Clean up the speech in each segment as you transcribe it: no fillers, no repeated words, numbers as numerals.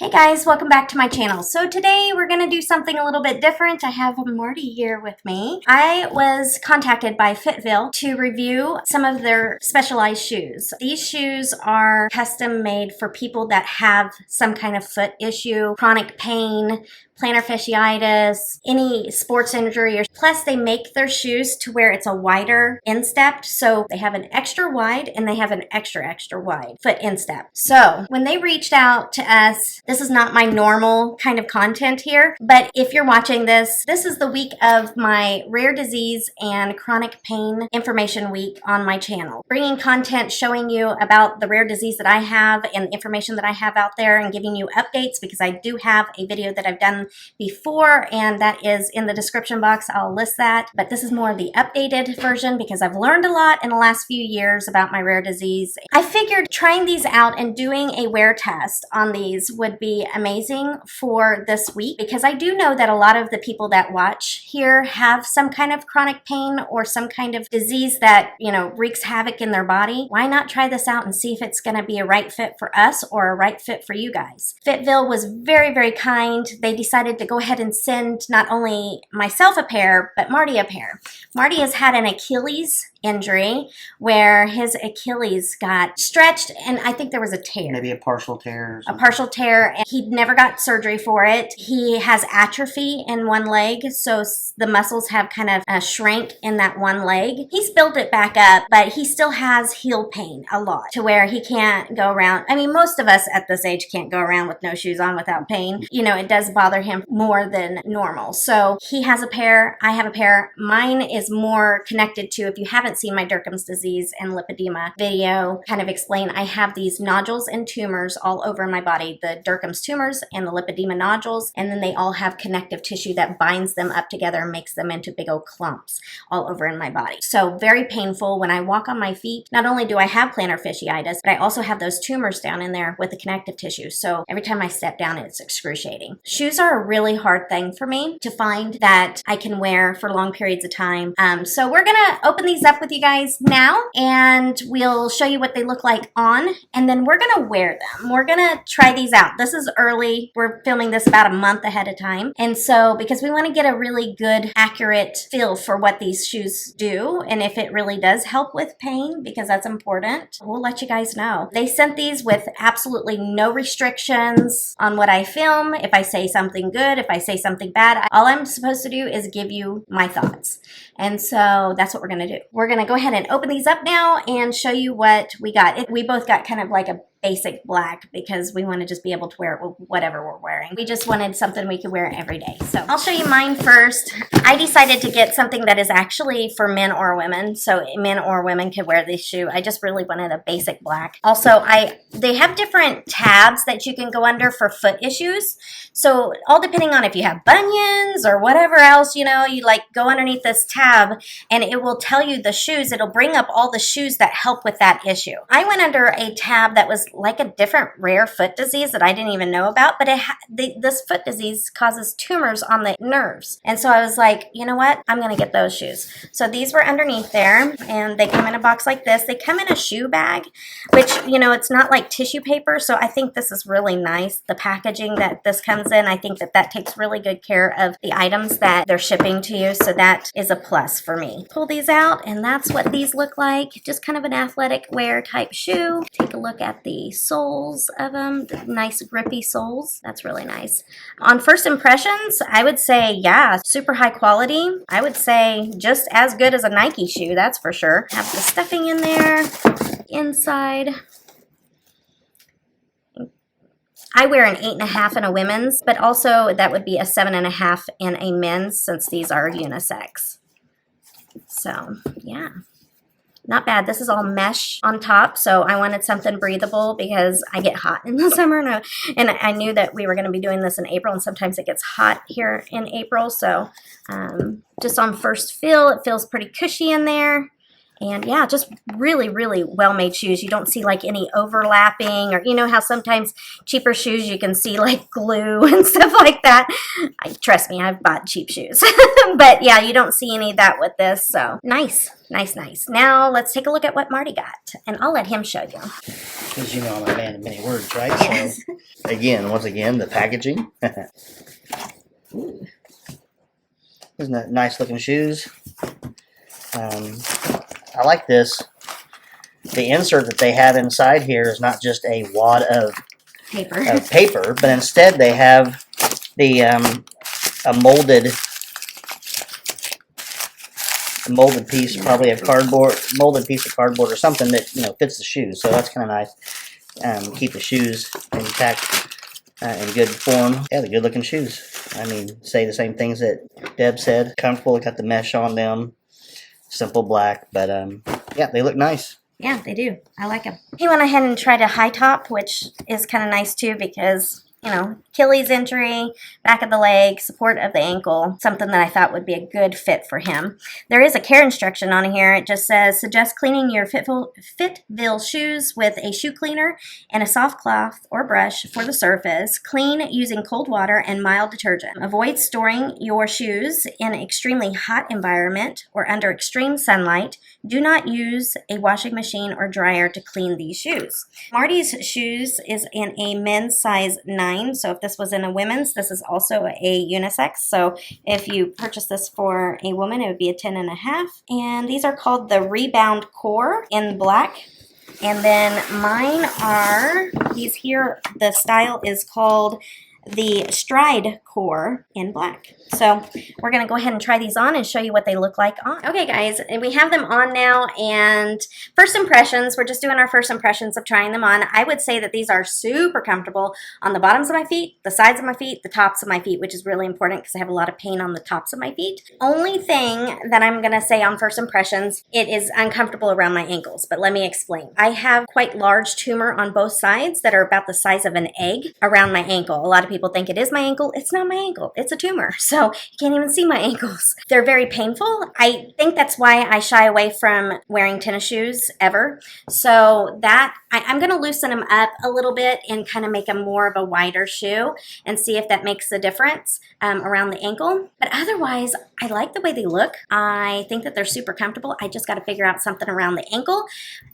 Hey guys, welcome back to my channel. So today we're going to do something a little bit different. I have Marty here with me. I was contacted by Fitville to review some of their specialized shoes. These shoes are custom made for people that have some kind of foot issue, chronic pain, plantar fasciitis, any sports injury, or plus they make their shoes to where it's a wider instep. So they have an extra wide and they have an extra wide foot instep. So when they reached out to us, this is not my normal kind of content here, but if you're watching this, this is the week of my rare disease and chronic pain information week on my channel. Bringing content showing you about the rare disease that I have and the information that I have out there and giving you updates, because I do have a video that I've done before and that is in the description box. I'll list that, but this is more of the updated version because I've learned a lot in the last few years about my rare disease. I figured trying these out and doing a wear test on these would be amazing for this week, because I do know that a lot of the people that watch here have some kind of chronic pain or some kind of disease that, you know, wreaks havoc in their body. Why not try this out and see if it's going to be a right fit for us or a right fit for you guys? Fitville was very, very kind. They decided to go ahead and send not only myself a pair, but Marty a pair. Marty has had an Achilles injury where his Achilles got stretched and I think there was a tear. Maybe a partial tear. A partial tear. And he never got surgery for it. He has atrophy in one leg, so the muscles have kind of shrank in that one leg. He's built it back up, but he still has heel pain a lot to where he can't go around. I mean, most of us at this age can't go around with no shoes on without pain. You know, it does bother him more than normal. So he has a pair, I have a pair. Mine is more connected to, if you haven't seen my Dercums disease and lipedema video, kind of explain, I have these nodules and tumors all over my body, the Dercums tumors and the lipedema nodules, and then they all have connective tissue that binds them up together and makes them into big old clumps all over in my body. So very painful when I walk on my feet. Not only do I have plantar fasciitis, but I also have those tumors down in there with the connective tissue. So every time I step down, it's excruciating. Shoes are a really hard thing for me to find that I can wear for long periods of time. So we're gonna open these up with you guys now and we'll show you what they look like on, and then we're gonna wear them. We're gonna try these out. This is early. We're filming this about a month ahead of time, and so because we want to get a really good, accurate feel for what these shoes do and if it really does help with pain, because that's important, we'll let you guys know. They sent these with absolutely no restrictions on what I film. If I say something good, if I say something bad, all I'm supposed to do is give you my thoughts. And so that's what we're going to do. We're going to go ahead and open these up now and show you what we got. We both got kind of like a basic black because we want to just be able to wear it with whatever we're wearing. We just wanted something we could wear every day. So I'll show you mine first. I decided to get something that is actually for men or women, so men or women could wear this shoe. I just really wanted a basic black. Also, they have different tabs that you can go under for foot issues. So all depending on if you have bunions or whatever else, you know, you like go underneath this tab and it will tell you the shoes. It'll bring up all the shoes that help with that issue. I went under a tab that was like a different rare foot disease that I didn't even know about, but this foot disease causes tumors on the nerves. And so I was like, you know what? I'm going to get those shoes. So these were underneath there and they come in a box like this. They come in a shoe bag, which, you know, it's not like tissue paper. So I think this is really nice. The packaging that this comes in, I think that takes really good care of the items that they're shipping to you. So that is a plus for me. Pull these out and that's what these look like. Just kind of an athletic wear type shoe. Take a look at the soles of them, the nice grippy soles. That's really nice. On first impressions, I would say, yeah, super high quality. I would say just as good as a Nike shoe, that's for sure. Have the stuffing in there, inside. I wear an 8.5 in a women's, but also that would be a 7.5 in a men's since these are unisex. So, yeah. Not bad. This is all mesh on top, so I wanted something breathable because I get hot in the summer, and I knew that we were going to be doing this in April, and sometimes it gets hot here in April, so just on first feel, it feels pretty cushy in there. And yeah, just really, really well-made shoes. You don't see like any overlapping, or you know how sometimes cheaper shoes you can see like glue and stuff like that. Trust me, I've bought cheap shoes. But yeah, you don't see any of that with this. So nice, nice, nice. Now let's take a look at what Marty got, and I'll let him show you. Because you know I'm a man of many words, right? Yes. So once again, the packaging. Ooh. Isn't that nice looking shoes? I like this. The insert that they have inside here is not just a wad of paper, but instead they have the a molded piece, probably of cardboard, molded piece of cardboard or something that fits the shoes. So that's kind of nice. Keep the shoes intact, in good form. Yeah, the good looking shoes. I mean, say the same things that Deb said. Comfortable. Got the mesh on them. Simple black, but yeah, they look nice. Yeah, they do. I like them. He went ahead and tried a high top, which is kind of nice too because, Achilles injury, back of the leg, support of the ankle, something that I thought would be a good fit for him. There is a care instruction on here. It just says, suggest cleaning your Fitville shoes with a shoe cleaner and a soft cloth or brush for the surface. Clean using cold water and mild detergent. Avoid storing your shoes in an extremely hot environment or under extreme sunlight. Do not use a washing machine or dryer to clean these shoes. Marty's shoes is in a men's size 9. So if this was in a women's, this is also a unisex. So if you purchase this for a woman, it would be a 10.5. And these are called the Rebound Core in black. And then mine are, these here, the style is called the Stride Core in black. So we're going to go ahead and try these on and show you what they look like on. Okay, guys, and we have them on now, and first impressions, we're just doing our first impressions of trying them on. I would say that these are super comfortable on the bottoms of my feet, the sides of my feet, the tops of my feet, which is really important because I have a lot of pain on the tops of my feet. Only thing that I'm going to say on first impressions, it is uncomfortable around my ankles, but let me explain. I have quite large tumor on both sides that are about the size of an egg around my ankle. A lot of people think it is my ankle. It's not my ankle. It's a tumor. So you can't even see my ankles. They're very painful. I think that's why I shy away from wearing tennis shoes ever. So that I'm going to loosen them up a little bit and kind of make them more of a wider shoe and see if that makes a difference around the ankle. But otherwise, I like the way they look. I think that they're super comfortable. I just got to figure out something around the ankle.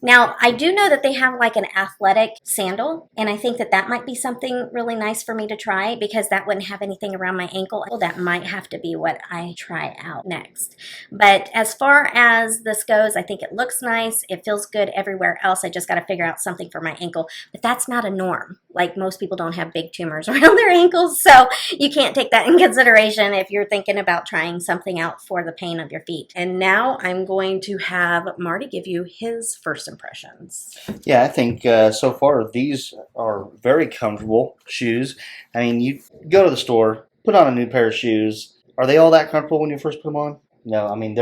Now, I do know that they have like an athletic sandal, and I think that that might be something really nice for me to try because that wouldn't have anything around my ankle. That might have to be what I try out next. But as far as this goes, I think it looks nice. It feels good everywhere else. I just got to figure out something for my ankle. But that's not a norm. Like, most people don't have big tumors around their ankles, so you can't take that in consideration if you're thinking about trying something out for the pain of your feet. And now I'm going to have Marty give you his first impressions. Yeah, I think so far these are very comfortable shoes. I mean, you go to the store, put on a new pair of shoes. Are they all that comfortable when you first put them on? No, I mean,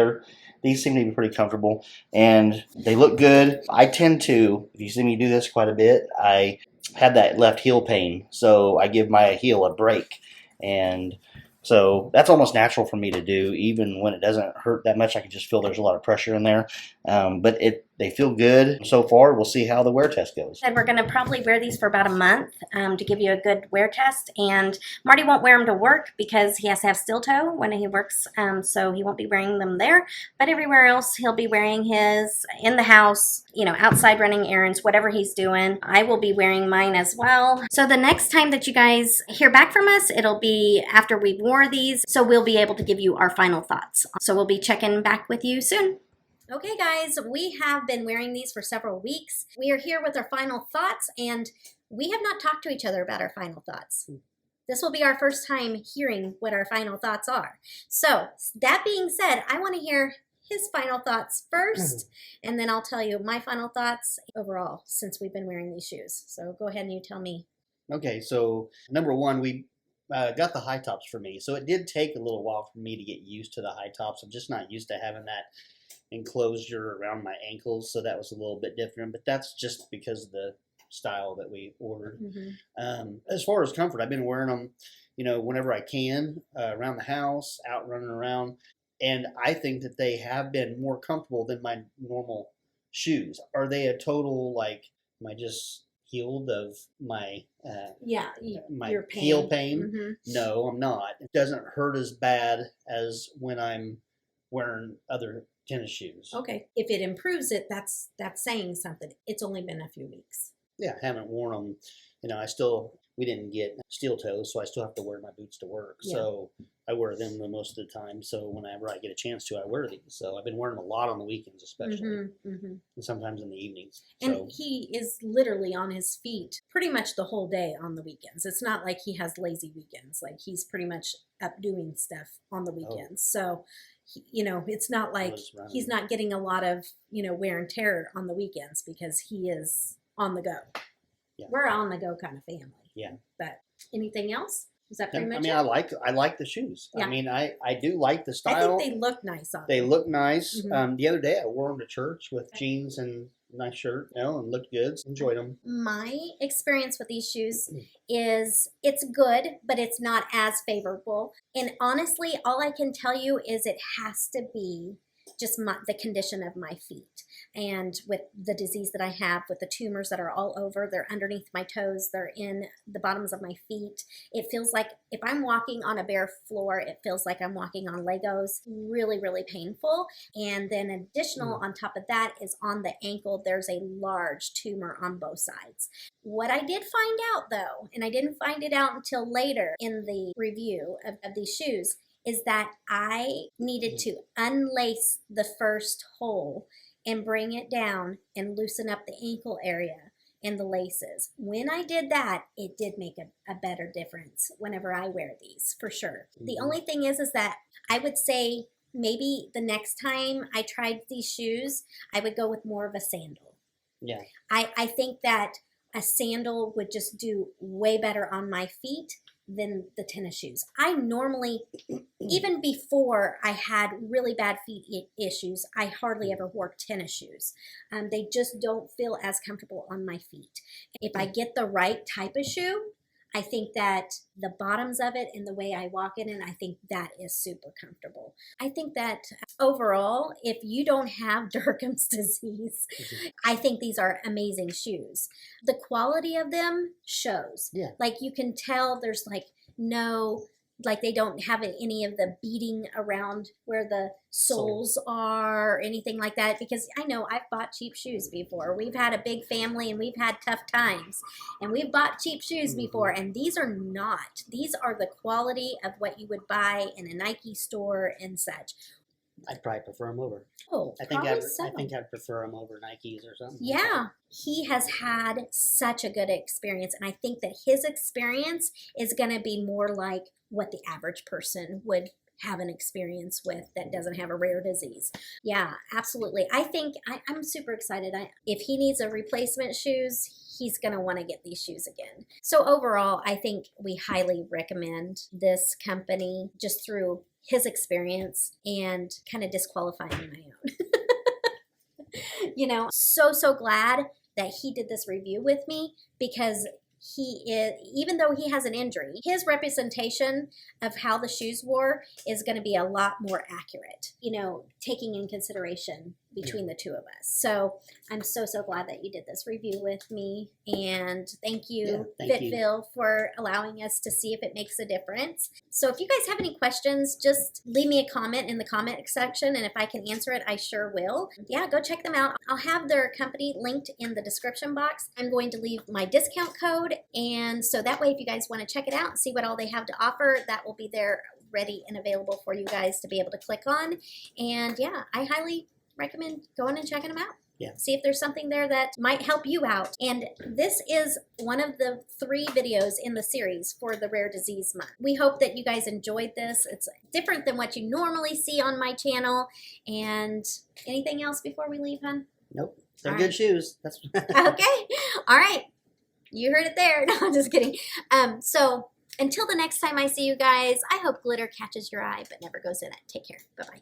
these seem to be pretty comfortable and they look good. I tend to, if you see me do this quite a bit, I have that left heel pain, so I give my heel a break, and so that's almost natural for me to do. Even when it doesn't hurt that much, I can just feel there's a lot of pressure in there, but they feel good so far. We'll see how the wear test goes. And we're going to probably wear these for about a month to give you a good wear test. And Marty won't wear them to work because he has to have steel toe when he works, so he won't be wearing them there. But everywhere else, he'll be wearing his in the house, outside running errands, whatever he's doing. I will be wearing mine as well. So the next time that you guys hear back from us, it'll be after we've worn these, so we'll be able to give you our final thoughts. So we'll be checking back with you soon. Okay, guys, we have been wearing these for several weeks. We are here with our final thoughts, and we have not talked to each other about our final thoughts. This will be our first time hearing what our final thoughts are. So, that being said, I want to hear his final thoughts first, and then I'll tell you my final thoughts overall since we've been wearing these shoes. So, go ahead and you tell me. Okay, so number one, we got the high tops for me. So it did take a little while for me to get used to the high tops. I'm just not used to having that enclosure around my ankles, so that was a little bit different, but that's just because of the style that we ordered. As far as comfort, I've been wearing them whenever I can, around the house, out running around. And I think that they have been more comfortable than my normal shoes. Are they a total, like, am I just healed of my my your pain. heel pain? Mm-hmm. No, I'm not. It doesn't hurt as bad as when I'm wearing other tennis shoes. Okay. If it improves it, that's saying something. It's only been a few weeks. Yeah, I haven't worn them. We didn't get steel toes, so I still have to wear my boots to work. Yeah. So I wear them the most of the time. So whenever I get a chance to, I wear these. So I've been wearing them a lot on the weekends, especially, and sometimes in the evenings. And he is literally on his feet pretty much the whole day on the weekends. It's not like he has lazy weekends. Like he's pretty much up doing stuff on the weekends. So, it's not like he's not getting a lot of, wear and tear on the weekends because he is on the go. Yeah. We're on the go kind of family. Yeah. But anything else? Is that pretty much it? I like the shoes. Yeah. I do like the style. I think they look nice on They look nice. Mm-hmm. The other day I wore them to church with jeans and a nice shirt, and looked good. Enjoyed them. My experience with these shoes is it's good, but it's not as favorable. And honestly, all I can tell you is it has to be just the condition of my feet. And with the disease that I have, with the tumors that are all over, they're underneath my toes, they're in the bottoms of my feet. It feels like if I'm walking on a bare floor, it feels like I'm walking on Legos. Really, really painful. And then additional on top of that is on the ankle, there's a large tumor on both sides. What I did find out though, and I didn't find it out until later in the review of these shoes, is that I needed to unlace the first hole and bring it down and loosen up the ankle area and the laces. When I did that, it did make a better difference whenever I wear these, for sure. Mm-hmm. The only thing is that I would say maybe the next time I tried these shoes, I would go with more of a sandal. Yeah. I think that a sandal would just do way better on my feet than the tennis shoes. I normally, even before I had really bad feet issues, I hardly ever wore tennis shoes. They just don't feel as comfortable on my feet. If I get the right type of shoe, I think that the bottoms of it and the way I walk in it, I think that is super comfortable. I think that overall, if you don't have Dercums disease, I think these are amazing shoes. The quality of them shows. Yeah. Like you can tell there's like they don't have any of the beating around where the soles are or anything like that, because I know I've bought cheap shoes before. We've had a big family and we've had tough times and we've bought cheap shoes before, and these are not. These are the quality of what you would buy in a Nike store and such. I'd probably prefer them over. Oh, I think I'd prefer them over Nikes or something. Yeah, he has had such a good experience, and I think that his experience is going to be more like what the average person would have an experience with that doesn't have a rare disease. Yeah, absolutely. I think I'm super excited. If he needs a replacement shoes, he's going to want to get these shoes again. So overall, I think we highly recommend this company just through his experience and kind of disqualifying my own. So glad that he did this review with me, because he is, even though he has an injury, his representation of how the shoes wore is going to be a lot more accurate, taking in consideration between the two of us. So I'm so glad that you did this review with me, and thank you, Fitville, for allowing us to see if it makes a difference. So if you guys have any questions, just leave me a comment in the comment section, and if I can answer it, I sure will. Yeah, go check them out. I'll have their company linked in the description box. I'm going to leave my discount code, and so that way if you guys want to check it out and see what all they have to offer, that will be there ready and available for you guys to be able to click on. And yeah, I highly recommend going and checking them out. Yeah. See if there's something there that might help you out. And this is one of the 3 videos in the series for the Rare Disease Month. We hope that you guys enjoyed this. It's different than what you normally see on my channel. And anything else before we leave, hon? Nope. They're good shoes. That's okay. All right. You heard it there. No, I'm just kidding. So until the next time I see you guys, I hope glitter catches your eye but never goes in it. Take care. Bye-bye.